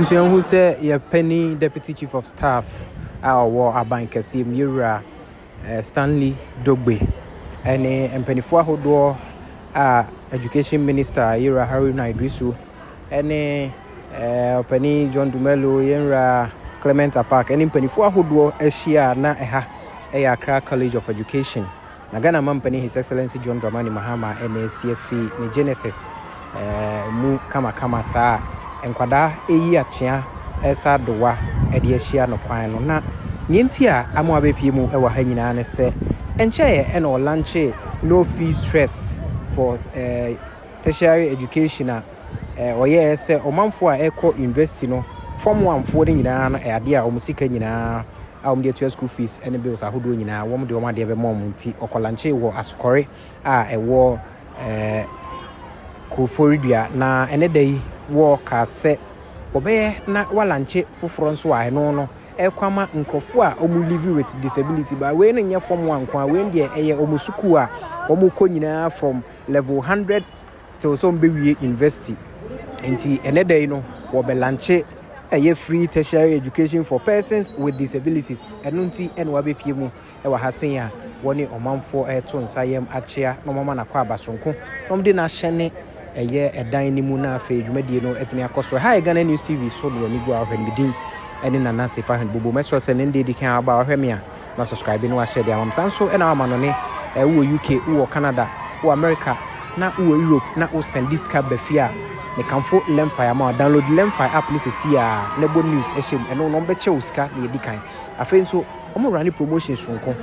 Abusua who say your penny deputy chief of staff our war abank kase Mura Stanley Dogbe ene empanifo ahodo education minister Ira Haruna Idrisu ene penny John Dumelo Yenra Clement Park ene empanifo ahodo ahia na eha Accra College of Education na Ghana mampani His Excellency John Dramani Mahama NCFE ni Genesis mu kama saa enkwada eyi achia esa dowa ede ahia no kwan no na nyenti a amo abepie mu ewa ha nyina ne se enche e no launch low fee stress for tertiary education oye se omanfo a eko university no form 1 fo de nyina no ade a omusika nyina a omde to school fees ene bills ahodo nyina wom de omade be mom nti okolanche wo asokore a ewo Koforidua na ene dey wo ka se obeye na walanche foforo nso a eno no ekwama nkofo a omu live with disability ba we no nye form 1 kwa we ndie eye omusuku a omukọ nyina from level 100 till some be university nti ene dey no wo be lanche eye free tertiary education for persons with disabilities eno nti ene wa be pie mu e wa hasen a woni omanfo to nsayem achia no mama na kwa abasonko nom de na hyene eye edan ni mu na afa edwumadie no etimi akoso hi Ghana News TV so do ni go ahwe midin ene na na se fa han bobo mesro se ne ndi kan aba ahwe me a na subscribe no wa share dia am sanso ena ama no ne wo UK wo Canada wo America na wo Europe na wo send this card befia ne kanfo LemFi ama download LemFi app ni se sia na bo news ehim eno no be che uska na yedi kan afa nso omo run promotion sunko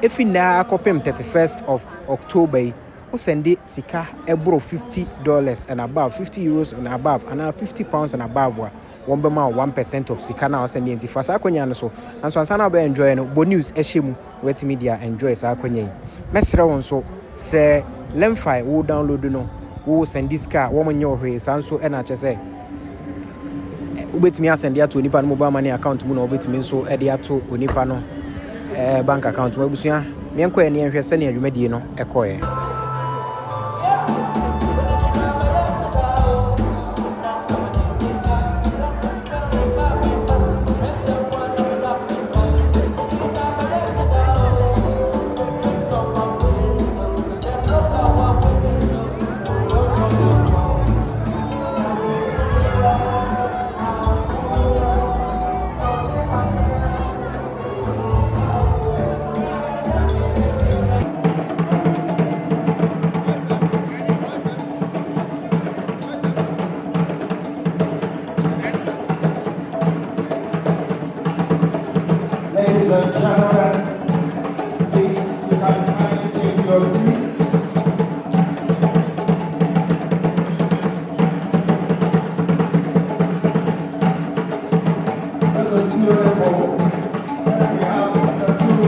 efi na akopem 31st of October who send it sika ebro $50 and above, €50 and above, and £50 and above. One be 1% of sika na send it fast akonya no so. And so ansana be enjoy no bo news ehim wet media enjoy sa akonya. Mesra won so say LemFi wo download no wo send this car wo monyo hwe sanso e na che say ubetimi asend ya to onipa no mobile money account mu na ubetimi nso e de ato onipa no bank account mu abusua me enko e ne hwe se ne adwumadie no ekoye. Ladies and gentlemen, please, you can kindly take your seats. This is beautiful. We have the two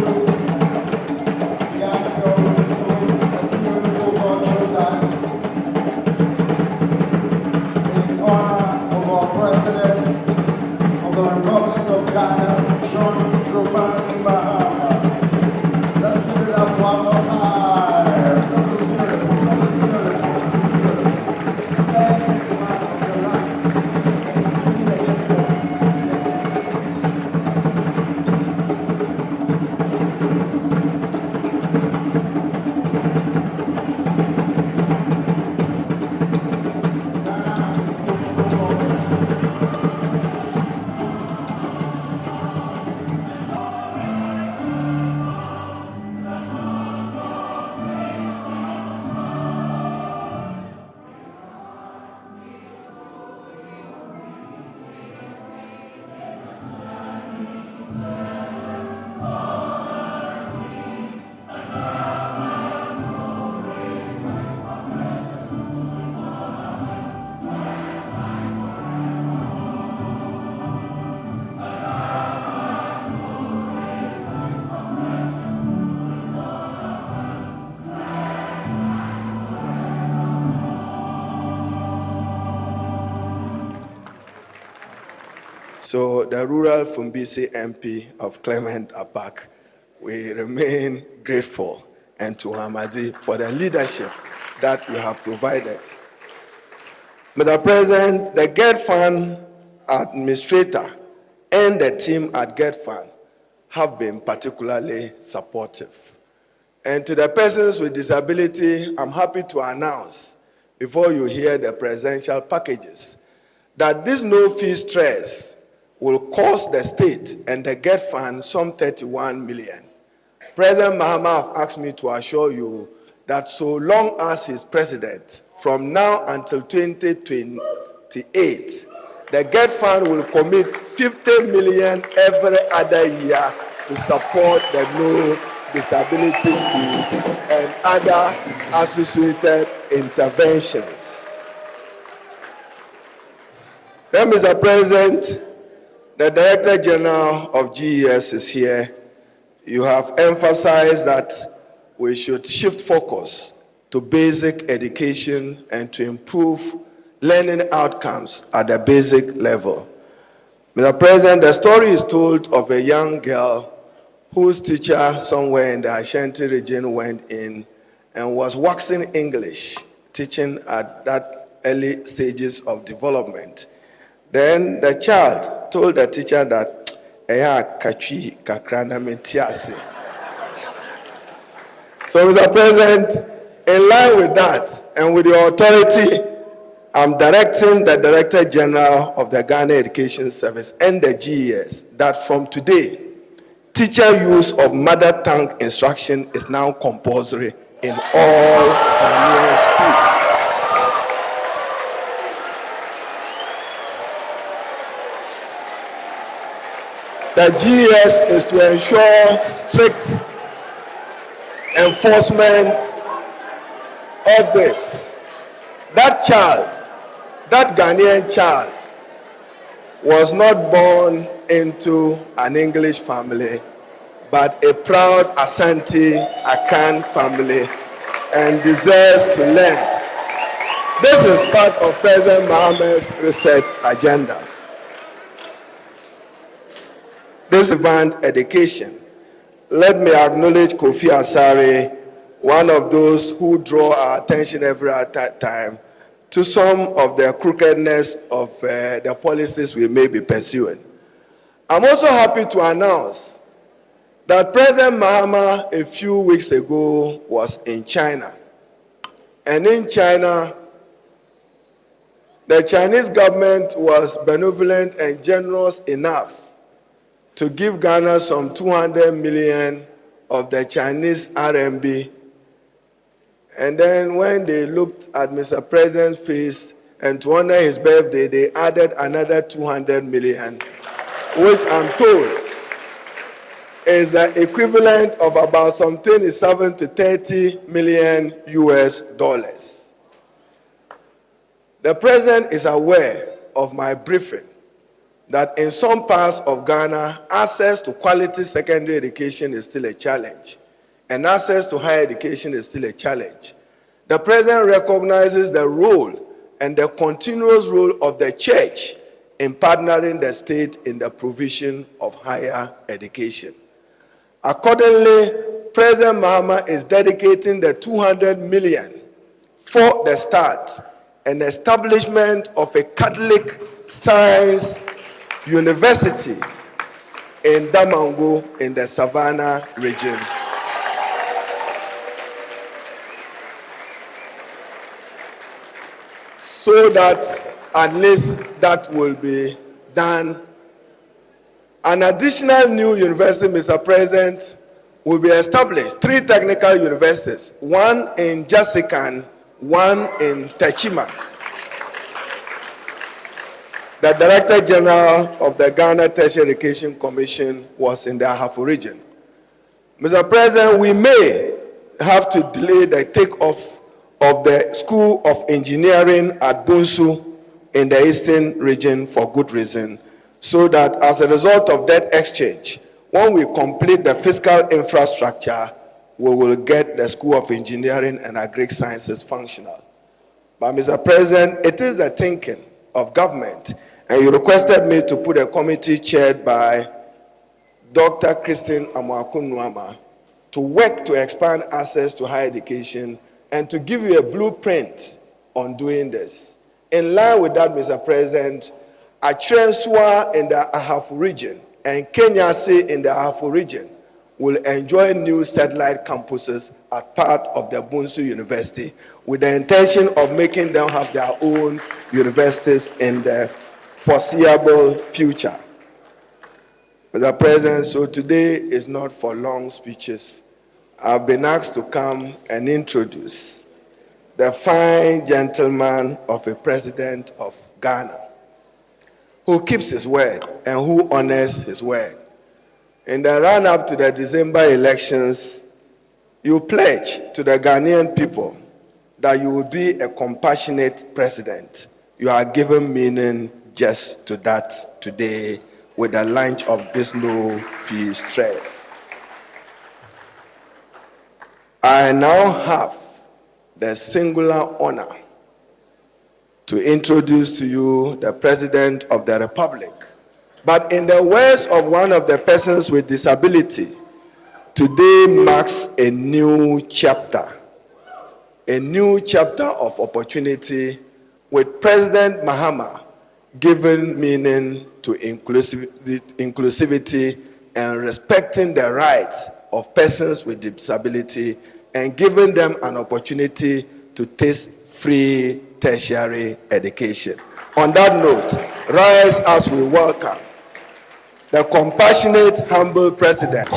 young girls doing a beautiful cultural dance in honor of our President of the Republic of Ghana, John Dramani Mahama. Let's give it up one more time. This is beautiful. This is beautiful. Thank you, man of your life. So the rural Fumbisi MP of Clement Apak, we remain grateful and to Hamadi for the leadership that you have provided. Mr. President, the GET Fund administrator and the team at GetFund have been particularly supportive. And to the persons with disability, I'm happy to announce, before you hear the presidential packages, that this no-fee stress will cost the state and the GetFund some 31 million. President Mahama have asked me to assure you that so long as he's president, from now until 2028, the GetFund will commit 50 million every other year to support the no disability fees and other associated interventions. Then, Mr. President, the Director General of GES is here. You have emphasized that we should shift focus to basic education and to improve learning outcomes at the basic level. Mr. President, the story is told of a young girl whose teacher somewhere in the Ashanti region went in and was waxing English, teaching at that early stages of development. Then the child told the teacher that, so, Mr. President, in line with that, and with your authority, I'm directing the Director General of the Ghana Education Service and the GES that from today, teacher use of mother tongue instruction is now compulsory in all Ghanaian schools. The GES is to ensure strict enforcement of this. That child, that Ghanaian child, was not born into an English family, but a proud Asante Akan family, and deserves to learn. This is part of President Mahama's research agenda. This advanced education. Let me acknowledge Kofi Asare, one of those who draw our attention every time to some of the crookedness of the policies we may be pursuing. I'm also happy to announce that President Mahama a few weeks ago was in China. And in China, the Chinese government was benevolent and generous enough to give Ghana some 200 million of the Chinese RMB. And then when they looked at Mr. President's face and to honor his birthday, they added another 200 million, which I'm told is the equivalent of about some 27 to 30 million US dollars. The President is aware of my briefing that in some parts of Ghana, access to quality secondary education is still a challenge, and access to higher education is still a challenge. The President recognizes the role and the continuous role of the church in partnering the state in the provision of higher education. Accordingly, President Mahama is dedicating the 200 million for the start and establishment of a Catholic science university in Damango in the Savannah region. So that at least that will be done. An additional new university, Mr. President, will be established. 3 technical universities, one in Jasikan, one in Techima. The Director General of the Ghana Tertiary Education Commission was in the Ahafo region. Mr. President, we may have to delay the takeoff of the School of Engineering at Bunsu in the Eastern region for good reason, so that as a result of that exchange, when we complete the physical infrastructure, we will get the School of Engineering and Agric Sciences functional. But Mr. President, it is the thinking of government, and you requested me to put a committee chaired by Dr. Christine Amoakun-Nuama to work to expand access to higher education and to give you a blueprint on doing this. In line with that, Mr. President, Atrenswa in the Ahafo region and Kenyase in the Ahafo region will enjoy new satellite campuses as part of the Bunsu University, with the intention of making them have their own universities in the foreseeable future. Mr. President, so today is not for long speeches. I've been asked to come and introduce the fine gentleman of a president of Ghana, who keeps his word and who honors his word. In the run-up to the December elections, you pledge to the Ghanaian people that you will be a compassionate president. You are giving meaning just to that today with the launch of this no-fee stress. I now have the singular honor to introduce to you the President of the Republic. But in the words of one of the persons with disability, today marks a new chapter of opportunity, with President Mahama giving meaning to inclusivity and respecting the rights of persons with disability and giving them an opportunity to taste free tertiary education. On that note, rise as we welcome the compassionate, humble President.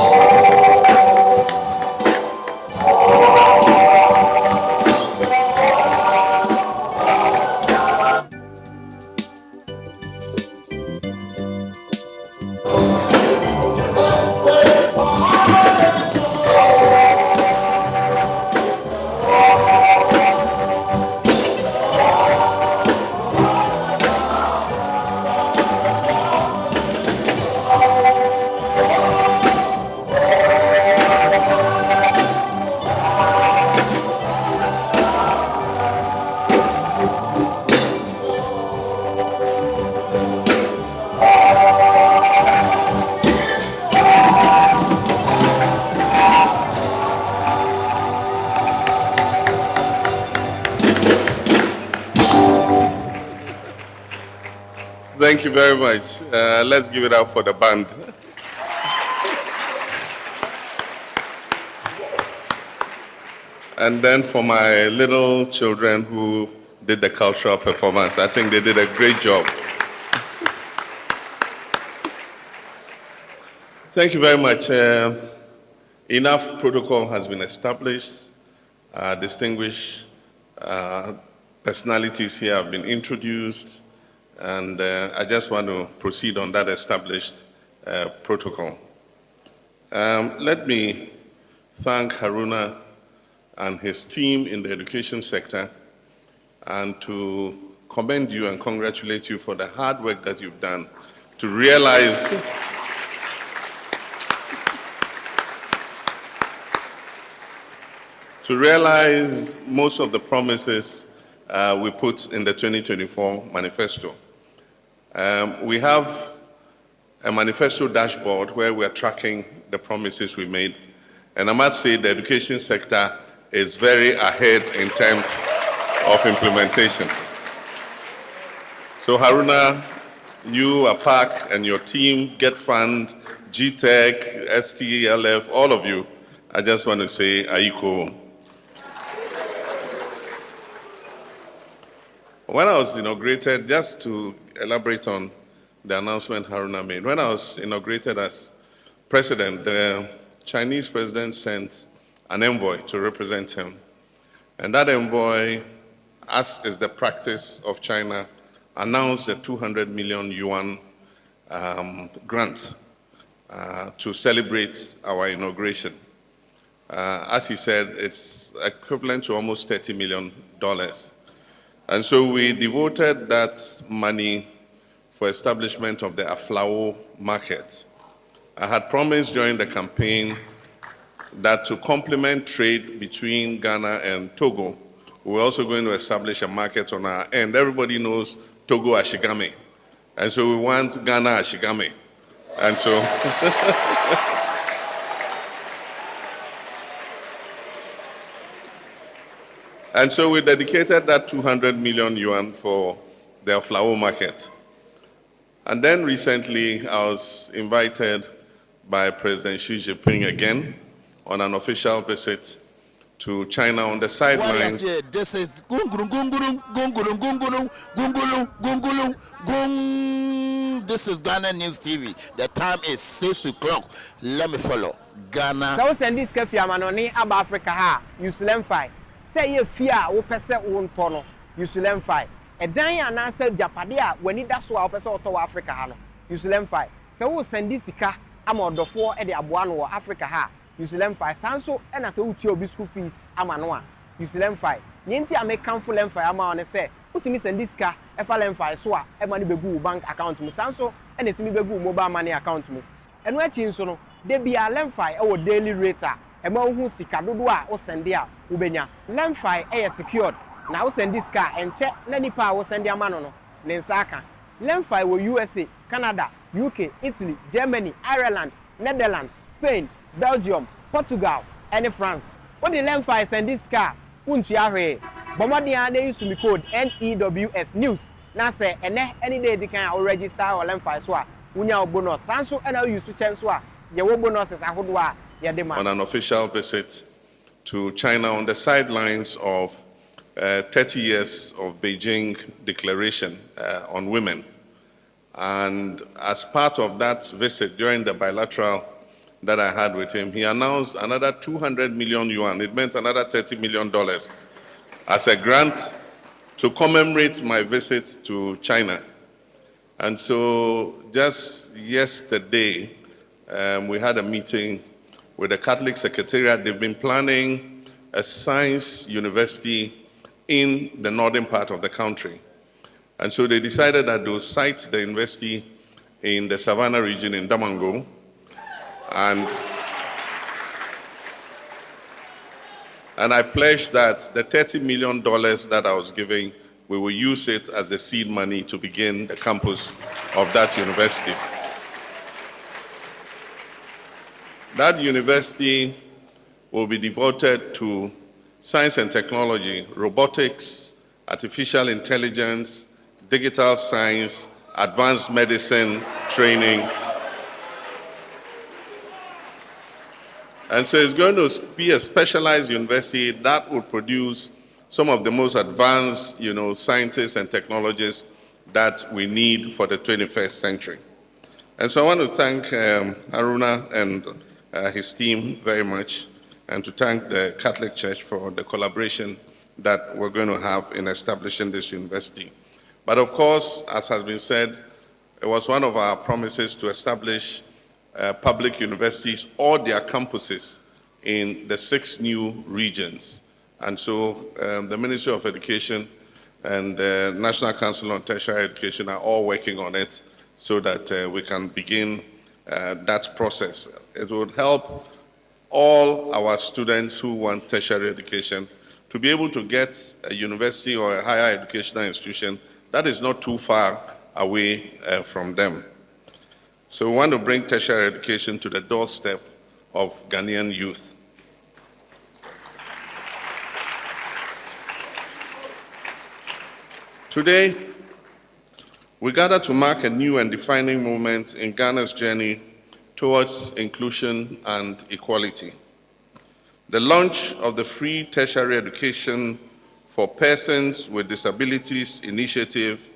Thank you very much. Let's give it up for the band. And then for my little children who did the cultural performance, I think they did a great job. Thank you very much. Enough protocol has been established. Distinguished personalities here have been introduced. And I just want to proceed on that established protocol. Let me thank Haruna and his team in the education sector, and to commend you and congratulate you for the hard work that you've done to realize most of the promises we put in the 2024 manifesto. We have a manifesto dashboard where we are tracking the promises we made. And I must say the education sector is very ahead in terms of implementation. So Haruna, you, APAC, and your team, Get Fund, GTEC, STLF, all of you, I just want to say, Aiko. When I was inaugurated, just to elaborate on the announcement Haruna made, when I was inaugurated as president, the Chinese president sent an envoy to represent him. And that envoy, as is the practice of China, announced a 200 million yuan grant to celebrate our inauguration. As he said, it's equivalent to almost $30 million. And so we devoted that money for establishment of the Aflao market. I had promised during the campaign that to complement trade between Ghana and Togo, we're also going to establish a market on our end. Everybody knows Togo Ashigame. And so we want Ghana Ashigame. And so and so we dedicated that 200 million yuan for the Aflao market. And then recently, I was invited by President Xi Jinping again on an official visit to China on the sidelines. This is gungulung gungulung gungulung gungulung gungulung gungulung gung. This is Ghana News TV. The time is 6 o'clock. Let me follow Ghana. So send this cafe amanoni aba Africa ha. Use LemFi. Say ye fear wo pese won tono. Use LemFi. E dan ya na say Japade a wani da so a wo pese oto Africa ha no. Use LemFi. So wo send this sika amodofo e de aboa no wo Africa ha. Use LemFi. Sanso e na say uti obi school fees ama no a. Use LemFi. Nyenti amekanfo LemFi ama one say utimi send this sika e fa LemFi so a e ma ni begu bank account mu. Sanso e na timi begu mobile money account mu. Eno achi nso no de bia LemFi e wo daily rate a e ma hu sika dodo a wo send a wo benya. LemFi e secured na wo send this sika enche na nipa wo send ama no ne nsa aka. LemFi wo USA, Canada, UK, Italy, Germany, Ireland, Netherlands, Spain, Belgium, Portugal, and France. What the LemFi send this car? Untu ahwe. Bomodian they use me code NEWS News. Na say any day they can register or LemFi so a unya bonus. Sanso and now use chance so a ye wo bonuses ahodo a ye demand. On an official visit to China on the sidelines of 30 years of Beijing Declaration on Women. And as part of that visit, during the bilateral that I had with him, he announced another 200 million yuan. It meant another $30 million as a grant to commemorate my visit to China. And so just yesterday, we had a meeting with the Catholic Secretariat. They've been planning a science university in the northern part of the country. And so they decided that they'll site the university in the Savannah region in Damango. And I pledged that the $30 million that I was giving, we will use it as the seed money to begin the campus of that university. That university will be devoted to science and technology, robotics, artificial intelligence, digital science, advanced medicine training. And so it's going to be a specialized university that will produce some of the most advanced, scientists and technologists that we need for the 21st century. And so I want to thank Haruna and his team very much, and to thank the Catholic Church for the collaboration that we're going to have in establishing this university. But of course, as has been said, it was one of our promises to establish public universities or their campuses in the 6 new regions. And so the Ministry of Education and the National Council on Tertiary Education are all working on it so that we can begin that process. It would help all our students who want tertiary education to be able to get a university or a higher educational institution that is not too far away from them. So we want to bring tertiary education to the doorstep of Ghanaian youth. Today, we gather to mark a new and defining moment in Ghana's journey towards inclusion and equality. The launch of the Free Tertiary Education for Persons with Disabilities Initiative,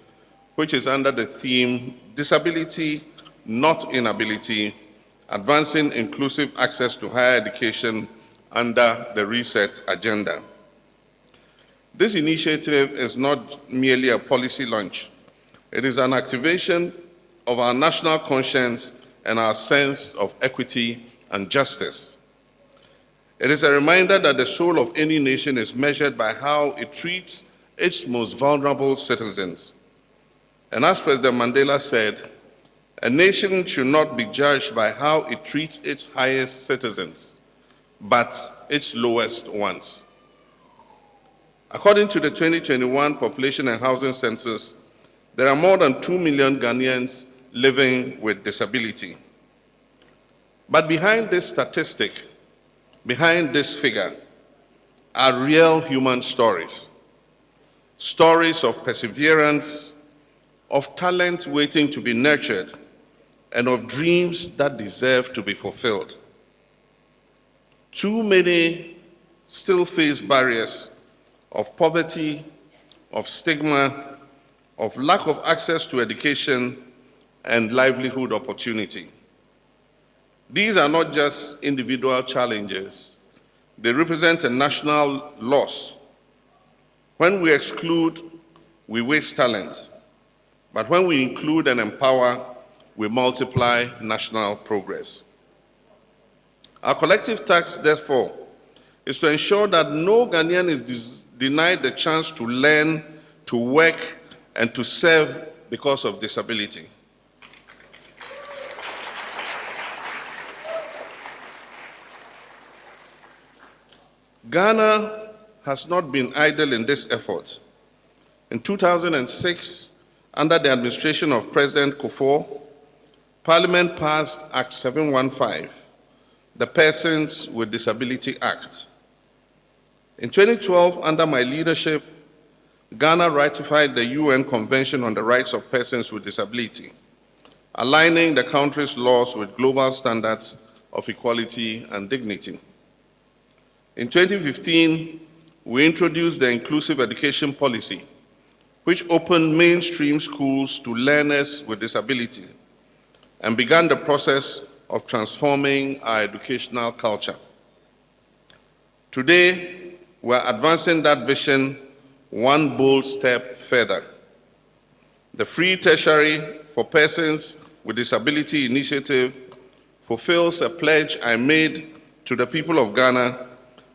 which is under the theme Disability, Not Inability, Advancing Inclusive Access to Higher Education under the Reset Agenda. This initiative is not merely a policy launch. It is an activation of our national conscience and our sense of equity and justice. It is a reminder that the soul of any nation is measured by how it treats its most vulnerable citizens. And as President Mandela said, a nation should not be judged by how it treats its highest citizens, but its lowest ones. According to the 2021 Population and Housing Census, there are more than 2 million Ghanaians living with disability. But behind this statistic, behind this figure, are real human stories. Stories of perseverance, of talent waiting to be nurtured, and of dreams that deserve to be fulfilled. Too many still face barriers of poverty, of stigma, of lack of access to education and livelihood opportunity. These are not just individual challenges, they represent a national loss. When we exclude, we waste talent. But when we include and empower, we multiply national progress. Our collective task, therefore, is to ensure that no Ghanaian is denied the chance to learn, to work, and to serve because of disability. Ghana has not been idle in this effort. In 2006, under the administration of President Kufuor, Parliament passed Act 715, the Persons with Disability Act. In 2012, under my leadership, Ghana ratified the UN Convention on the Rights of Persons with Disability, aligning the country's laws with global standards of equality and dignity. In 2015, we introduced the Inclusive Education Policy, which opened mainstream schools to learners with disabilities and began the process of transforming our educational culture. Today, we're advancing that vision one bold step further. The Free Tertiary for Persons with Disability Initiative fulfills a pledge I made to the people of Ghana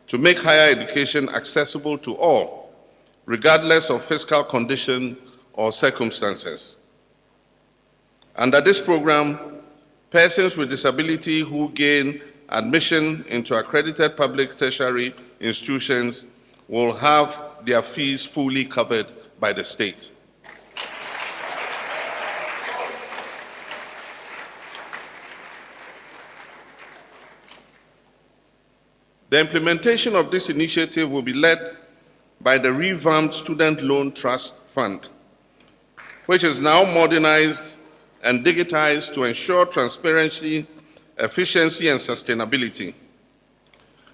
to make higher education accessible to all, regardless of fiscal condition or circumstances. Under this program, persons with disability who gain admission into accredited public tertiary institutions will have their fees fully covered by the state. The implementation of this initiative will be led by the revamped Student Loan Trust Fund, which is now modernized and digitized to ensure transparency, efficiency, and sustainability.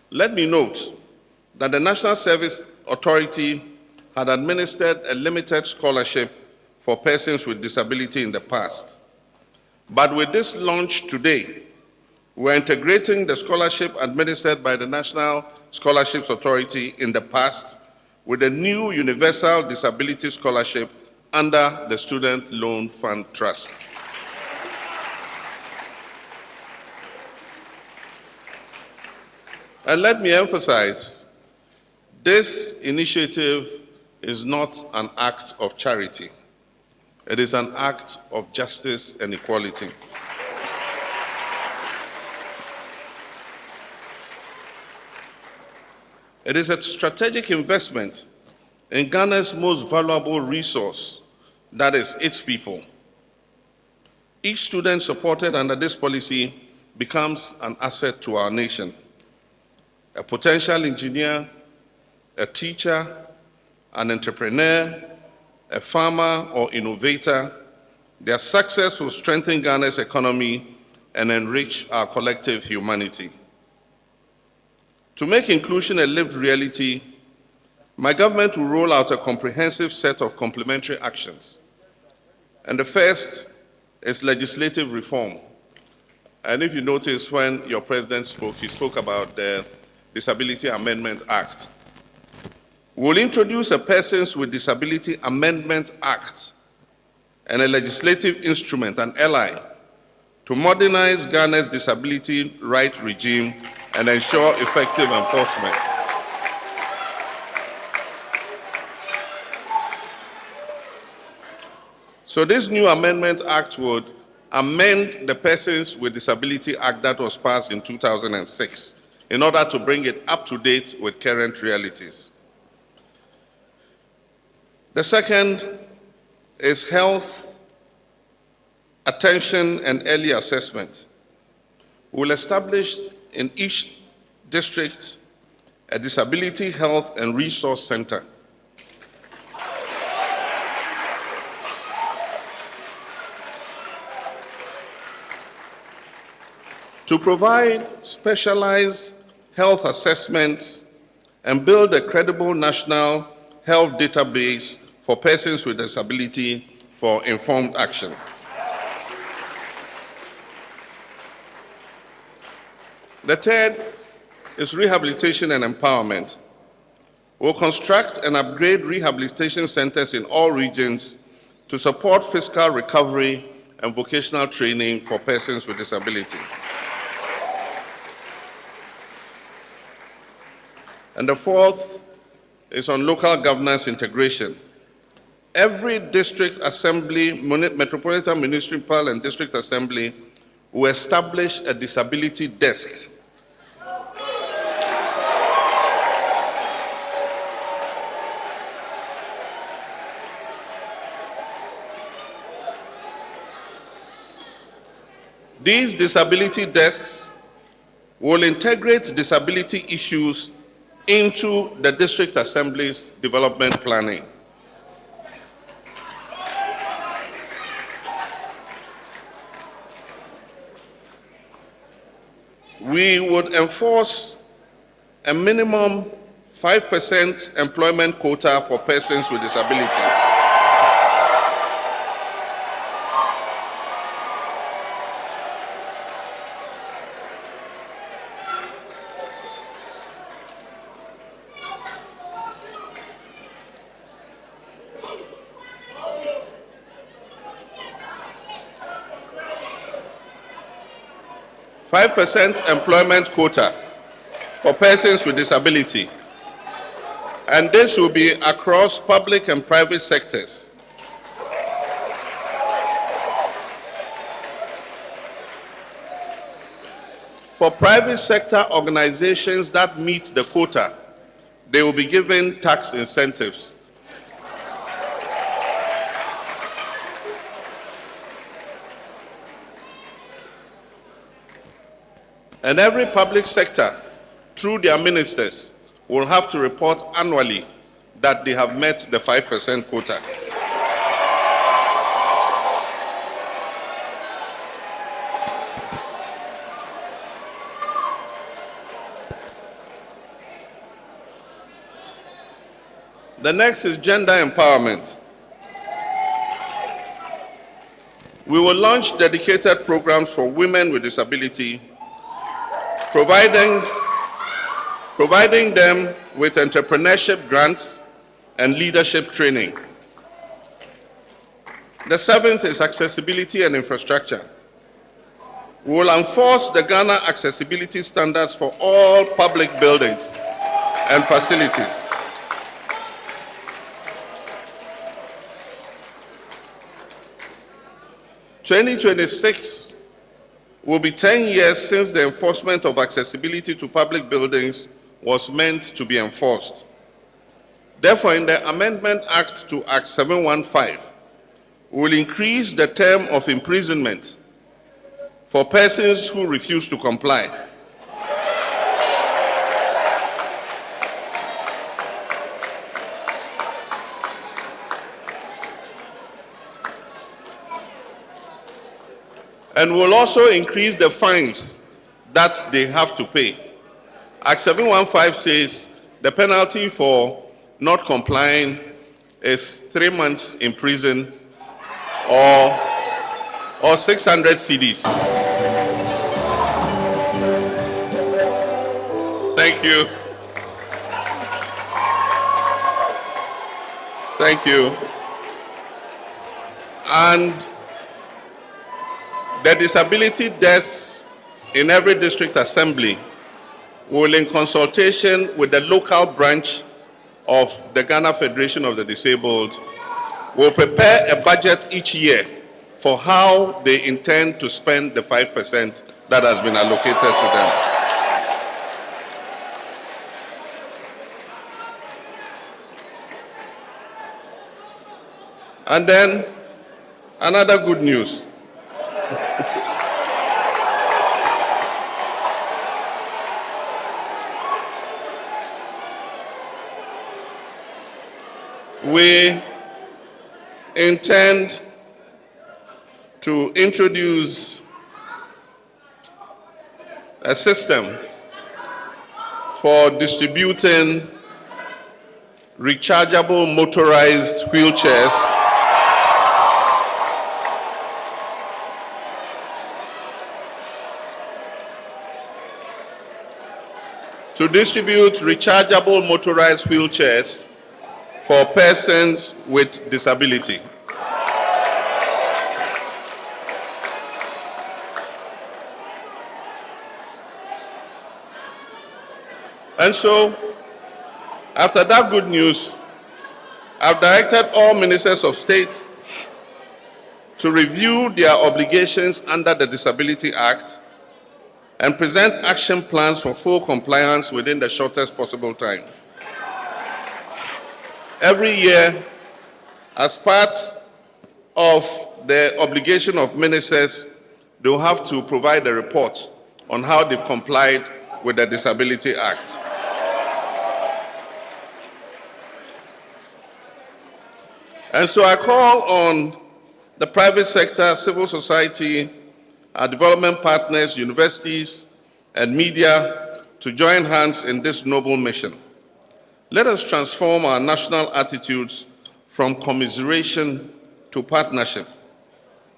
Let me note that the National Service Authority had administered a limited scholarship for persons with disability in the past. But with this launch today, we're integrating the scholarship administered by the National Scholarships Authority in the past with a new Universal Disability Scholarship under the Student Loan Fund Trust. And let me emphasize, this initiative is not an act of charity. It is an act of justice and equality. It is a strategic investment in Ghana's most valuable resource, that is, its people. Each student supported under this policy becomes an asset to our nation. A potential engineer, a teacher, an entrepreneur, a farmer or innovator, their success will strengthen Ghana's economy and enrich our collective humanity. To make inclusion a lived reality, my government will roll out a comprehensive set of complementary actions. And the first is legislative reform. And if you notice, when your president spoke, he spoke about the Disability Amendment Act. We'll introduce a Persons with Disability Amendment Act and a legislative instrument, an LI, to modernize Ghana's disability rights regime and ensure effective enforcement. So this new Amendment Act would amend the Persons with Disability Act that was passed in 2006 in order to bring it up to date with current realities. The second is health, attention, and early assessment. We'll establish in each district a disability health and resource center. to provide specialized health assessments and build a credible national health database for persons with disability for informed action. The third is rehabilitation and empowerment. We'll construct and upgrade rehabilitation centers in all regions to support fiscal recovery and vocational training for persons with disability. And the fourth is on local governance integration. Every district assembly, metropolitan, municipal, and district assembly will establish a disability desk. These disability desks will integrate disability issues into the district assembly's development planning. We would enforce a minimum 5% employment quota for persons with disability. %5 employment quota for persons with disability, and this will be across public and private sectors. For private sector organizations that meet the quota, they will be given tax incentives. And every public sector, through their ministers, will have to report annually that they have met the 5% quota. The next is gender empowerment. We will launch dedicated programs for women with disability, providing them with entrepreneurship grants and leadership training. The seventh is accessibility and infrastructure. We will enforce the Ghana accessibility standards for all public buildings and facilities. In 2026 will be 10 years since the enforcement of accessibility to public buildings was meant to be enforced. Therefore, in the Amendment Act to Act 715, we will increase the term of imprisonment for persons who refuse to comply. And will also increase the fines that they have to pay. Act 715 says the penalty for not complying is 3 months in prison or 600 cedis. Thank you. Thank you. And the disability desks in every district assembly will, in consultation with the local branch of the Ghana Federation of the Disabled, will prepare a budget each year for how they intend to spend the 5% that has been allocated to them. And then, another good news. We intend to introduce a system for distributing rechargeable motorized wheelchairs for persons with disability. And so, after that good news, I've directed all ministers of state to review their obligations under the Disability Act and present action plans for full compliance within the shortest possible time. Every year, as part of the obligation of ministers, they will have to provide a report on how they've complied with the Disability Act. And so I call on the private sector, civil society, our development partners, universities, and media to join hands in this noble mission. Let us transform our national attitudes from commiseration to partnership,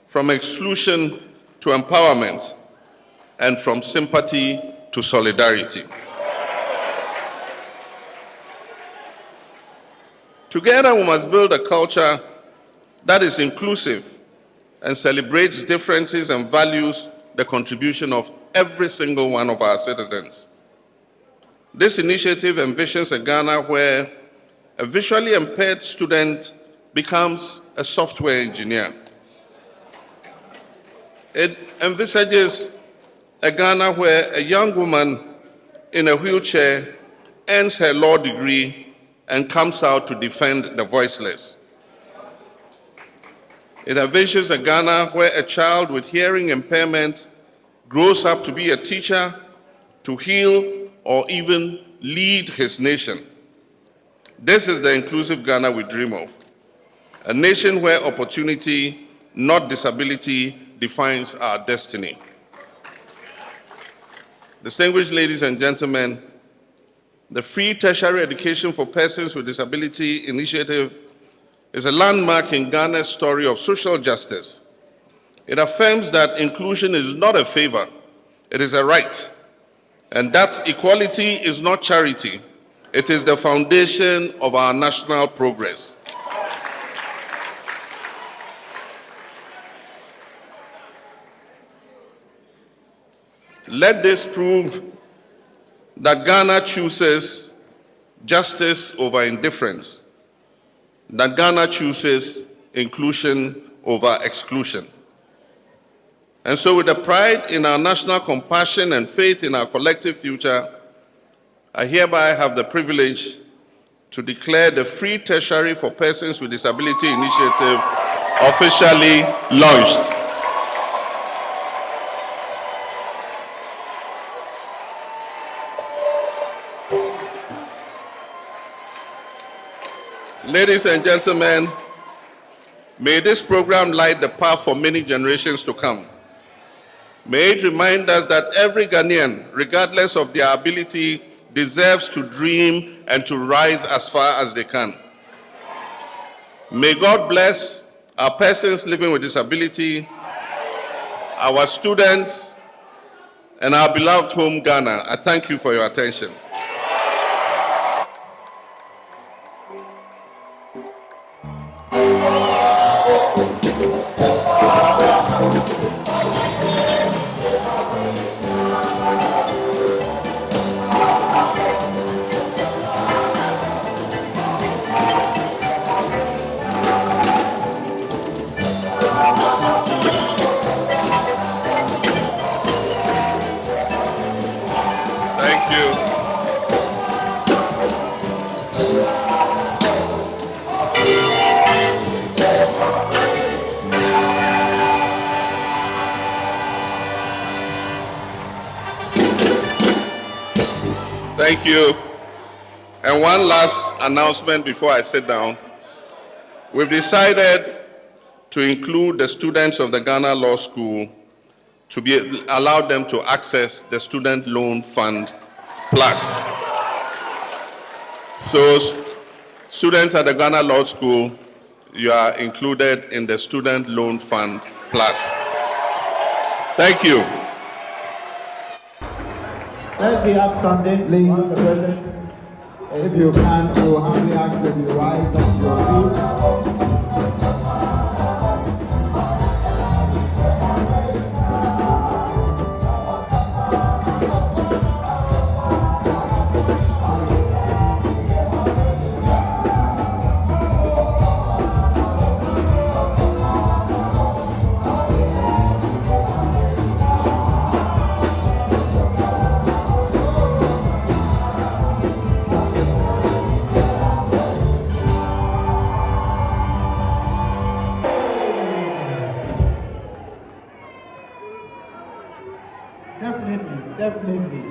from exclusion to empowerment, and from sympathy to solidarity. Together, we must build a culture that is inclusive and celebrates differences and values the contribution of every single one of our citizens. This initiative envisions a Ghana where a visually impaired student becomes a software engineer. It envisages a Ghana where a young woman in a wheelchair earns her law degree and comes out to defend the voiceless. It envisions a Ghana where a child with hearing impairment grows up to be a teacher, to heal, or even lead his nation. This is the inclusive Ghana we dream of, a nation where opportunity, not disability, defines our destiny. Distinguished ladies and gentlemen, the Free Tertiary Education for Persons with Disability Initiative is a landmark in Ghana's story of social justice. It affirms that inclusion is not a favor, it is a right, and that equality is not charity, it is the foundation of our national progress. Let this prove that Ghana chooses justice over indifference, that Ghana chooses inclusion over exclusion. And so with the pride in our national compassion and faith in our collective future, I hereby have the privilege to declare the Free Tertiary for Persons with Disability Initiative officially launched. Ladies and gentlemen, may this program light the path for many generations to come. May it remind us that every Ghanaian, regardless of their ability, deserves to dream and to rise as far as they can. May God bless our persons living with disability, our students, and our beloved home, Ghana. I thank you for your attention. Thank you. And one last announcement before I sit down. We've decided to include the students of the Ghana Law School to be allowed them to access the Student Loan Fund Plus. So students at the Ghana Law School, you are included in the Student Loan Fund Plus. Thank you. Let's be upstanding, please. Mr. President. If you can, I will humbly ask that you rise up to your feet. Definitely.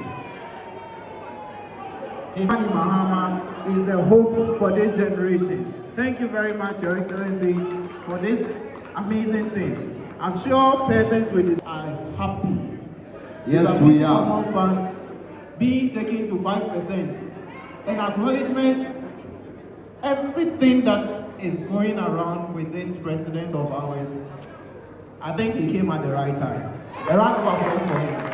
His Mahama is the hope for this generation. Thank you very much, Your Excellency, for this amazing thing. I'm sure persons with this are happy. Yes, we are. Common fund being taken to 5%. And acknowledgements, everything that is going around with this president of ours, I think he came at the right time. A round of applause for him.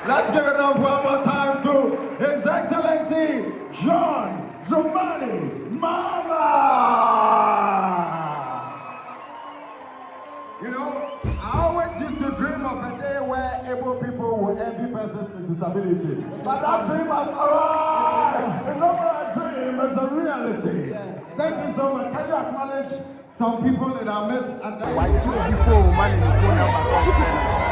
Let's give it up one more time to His Excellency John Dramani Mahama. You know, I always used to dream of a day where able people would envy persons with disability. But that dream has arrived. It's not a dream, it's a reality. Yes. Thank you so much. Can you acknowledge some people in our midst? And why two before man in the phone number?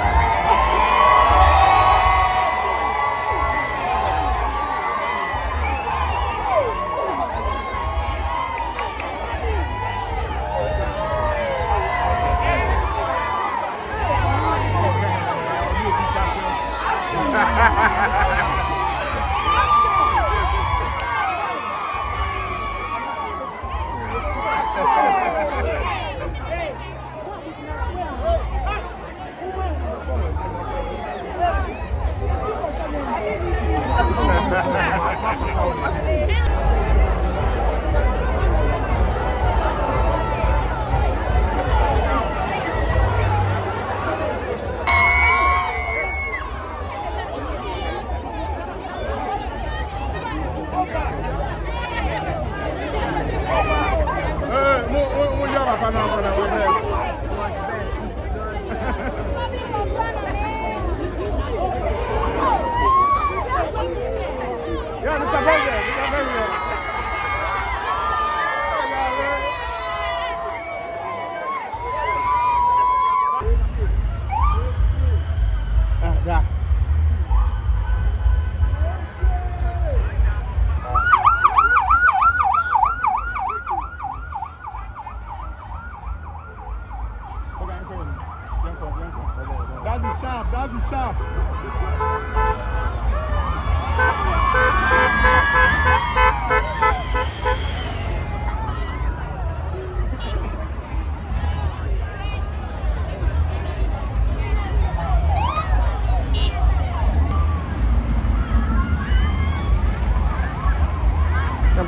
That's sharp.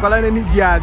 Kalau ni judge.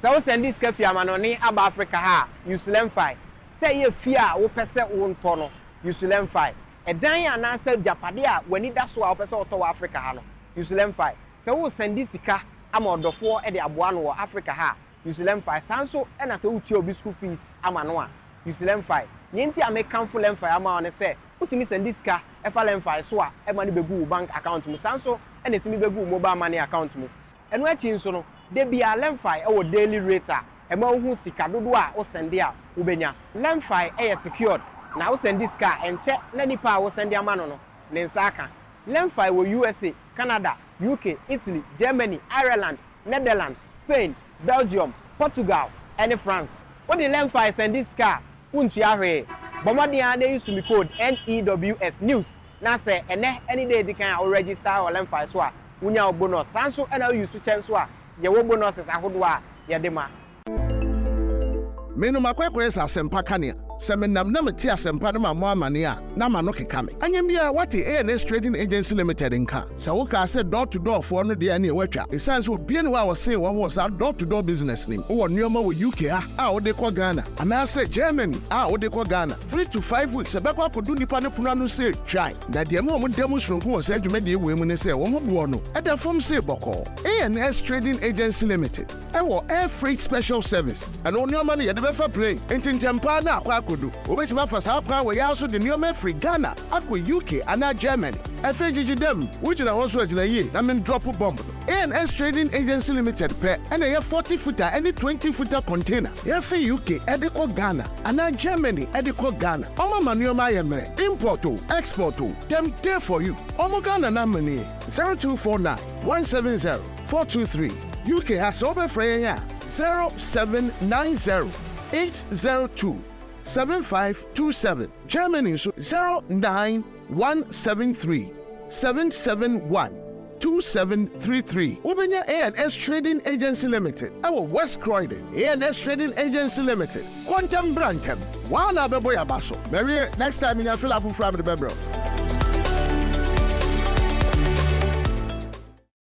So send this cafe amanoni aba Africa ha use LemFi. Say ye fear wo pese wo nto no use LemFi. Edan ya na say japade a wani da so a wo pese wo to Africa ha no use LemFi. Say wo send this sika ama odofo e de aboa no wo Africa ha use LemFi. Sanso e na say wo tie obi school fees ama no a use LemFi. Nyenti amekanfo LemFi ama one say utimi send this sika e fa LemFi so a e ma ni begu bank account mu sanso e na timi begu mobile money account mu. Eno achi nso no de bia LemFi e wo daily rate a e ma hu sika dodo a wo send a wo benya. LemFi e secured na wo send this sika enche na nipa wo send ama no ne nsa aka. LemFi wo USA, Canada, UK, Italy, Germany, Ireland, Netherlands, Spain, Belgium, Portugal, and France. What the LemFi send this sika untu ahwe. Bomadian dey use me code NEWS news. Na say any day they can register or LemFi so a unya bonus. Sanso and use chance so a ye wo bonuses ahodo a ye de ma. Me no makwekwe sa sempa kania. Se me nam na meti asempa no ma mo amane a na ma no keka me. Anyam bia what ANS Trading Agency Limited nka. Se wo ka se door to door for no de na e watwa. E sense wo bia no wa wo say wo was door to door business nim. Wo nneoma wo UK a wo de ko Ghana. Ana se Germany a wo de ko Ghana. 3 to 5 weeks e be kwa kodu nipa ne puno no say try. Na de mo demonstration ko se adwuma de we mu ne se wo ho bo no. E da form say boko. ANS Trading Agency Limited. E wo air freight special service. And nneoma no ye de be fa play. Entintempa na akwa kodu. Obetima fa sa akwa we also the nneoma free Ghana, akwa UK and Germany. FAGG them, which na also agina ye. Na men drop bomb. ANS Trading Agency Limited pe and a 40 footer any 20 footer container. Yefe UK ediko Ghana and Germany ediko Ghana. Omo manuoma yemre import to export to them there for you. Omo Ghana na money 0249 170 423. UK has over free 0790 802 7527. Germany 09173 771 2733. Ubenya ANS Trading Agency Limited. Our West Croydon ANS Trading Agency Limited. Quantum Brantem. Wana bebo ya baso. Maybe next time in your fill up from the bebro.